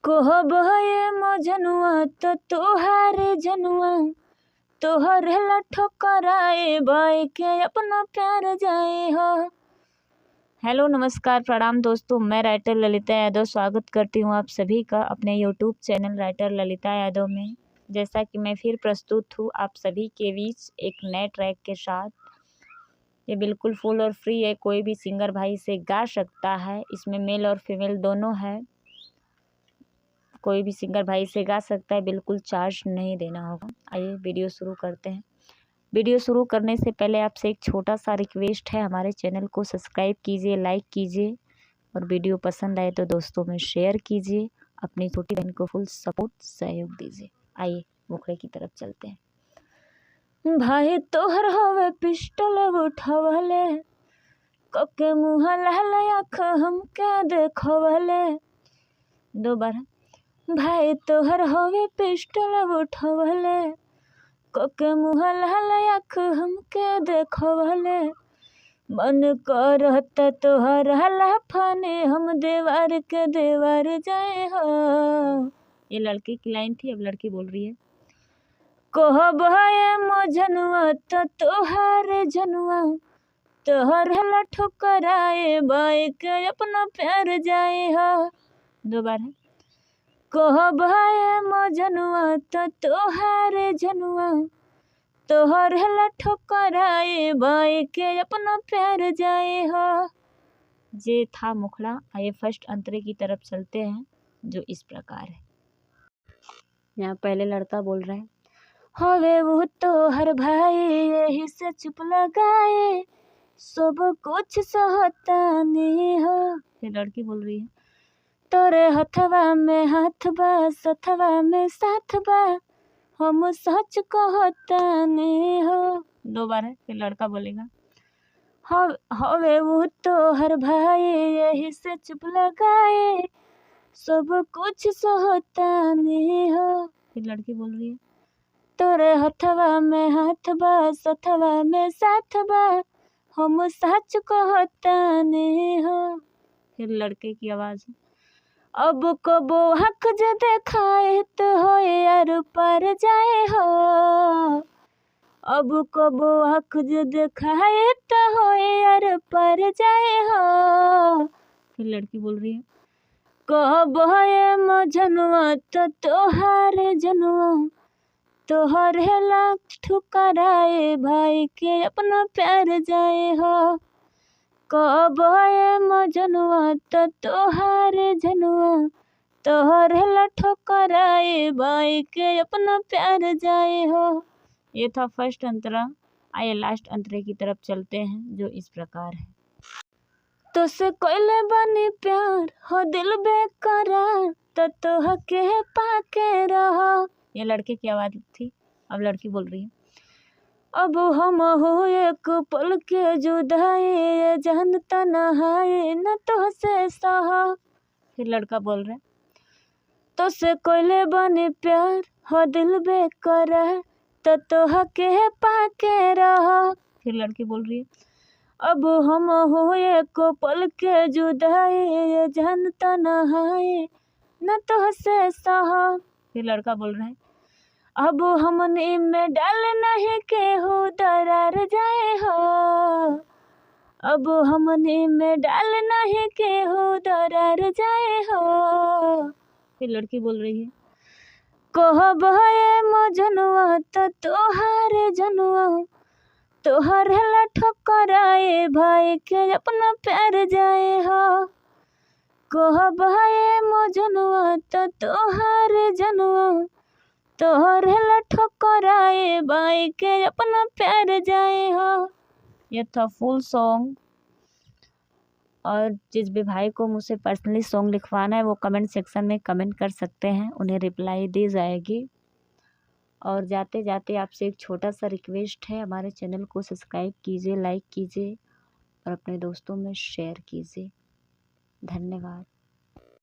कहबे मजनुआ तो तोहारे जनुआ तोहरे ला ठोकराए बाई के अपना प्यार जाए हो। हेलो नमस्कार प्रणाम दोस्तों, मैं राइटर ललिता यादव स्वागत करती हूँ आप सभी का अपने YouTube channel writer Lalita Yadav में। जैसा कि मैं फिर प्रस्तुत हूँ आप सभी के बीच एक नए ट्रैक के साथ। ये बिल्कुल फुल और फ्री है, कोई भी सिंगर भाई से गा सकता है। इसमें मेल और फीमेल दोनों है, कोई भी सिंगर भाई से गा सकता है, बिल्कुल चार्ज नहीं देना होगा। आइए वीडियो शुरू करते हैं। वीडियो शुरू करने से पहले आपसे एक छोटा सा रिक्वेस्ट है, हमारे चैनल को सब्सक्राइब कीजिए, लाइक कीजिए और वीडियो पसंद आए तो दोस्तों में शेयर कीजिए। अपनी छोटी बहन को फुल सपोर्ट सहयोग दीजिए। आइए मुखड़े की तरफ चलते हैं। भाई तोहर होवे पिस्टल उठवले कके मुँह लाल आँख हमके देखवले। दोबारा। भाई तोहर होवे पिस्टल उठवले कके मुँह लाल आँख हमके देखवले। मन करत तोहरा लाफाने हम देवार के देवार जाए हो। ये लड़की की लाइन थी, अब लड़की बोल रही है। कहबे मजनुआ तो तोहारे जनुआ तोहरे ला ठोकराए बाई के अपना प्यार जाए हो। दोबारा। कहबे मजनुआ तो तोहारे जनुआ तोहरे ला ठोकराए बाई के अपना प्यार जाए हो। ये था मुखड़ा। आइए फर्स्ट अंतरे की तरफ चलते हैं जो इस प्रकार है। यहाँ पहले लड़का बोल रहा है, हवे वो तो हर भाई यही से चुप लगाए सब कुछ सहता नहीं हो। फिर लड़की बोल रही है, तोरे हथवा में हाथ बा सथवा में साथ बा हम सच कहता नहीं हो। दोबारा फिर लड़का बोलेगा, हवे वो तो हर भाई यही से चुप लगाए सब कुछ सहता नहीं हो। फिर लड़की बोल रही है, तोरे हथवा में हाथ बा सथवा में साथ बा हम सच कहता नहीं हो। फिर लड़के की आवाज, अब कबो हक जो देखाए तो हो यार पर जाए हो। अब कबो हक जो देखाए तो हो यार पर जाए हो। फिर लड़की बोल रही है, कहबे मजनुआ तो तोहारे जनुआ तोहरे ला ठुकराए भाई के अपना प्यार जाए हो। कहबे मजनुआ तो तोहारे जनुआ तोहरे ला ठुकराए भाई के अपना प्यार जाए हो। ये था फर्स्ट अंतरा। आइए लास्ट अंतरे की तरफ चलते हैं जो इस प्रकार है। तो से कोयले बनी प्यार हो दिल बेकरार तो तोह के पाके रहो। ये लड़के की आवाज थी, अब लड़की बोल रही है, अब हम हो एक पल के जुदाई जानता नहाए न तो से सहा। फिर लड़का बोल रहा है, तो से कोयले बनी प्यार हो दिल बेकरार तो तोह के पाके रहो। फिर लड़की बोल रही है, अब हम हो एक पल के जुदाई जानता नहाए न तो से सहा। फिर लड़का बोल रहा है, अब हमने में डाल नहीं के हो दरार जाए हो। अब हमने में डाल नहीं के हो दरार जाए हो। फिर लड़की बोल रही है, कहबे मजनुआ तो तोहारे जनुआ तोहरे ला ठोकराए भाई के अपना प्यार जाए हो। कहबे मजनुआ तो तोहारे जनुआ तोहरे ला ठोकराए बाई के अपना प्यार जाए हो। ये था फुल सॉन्ग। और जिस भी भाई को मुझसे पर्सनली सॉन्ग लिखवाना है वो कमेंट सेक्शन में कमेंट कर सकते हैं, उन्हें रिप्लाई दी जाएगी। और जाते जाते आपसे एक छोटा सा रिक्वेस्ट है, हमारे चैनल को सब्सक्राइब कीजिए, लाइक कीजिए और अपने दोस्तों में शेयर कीजिए। धन्यवाद।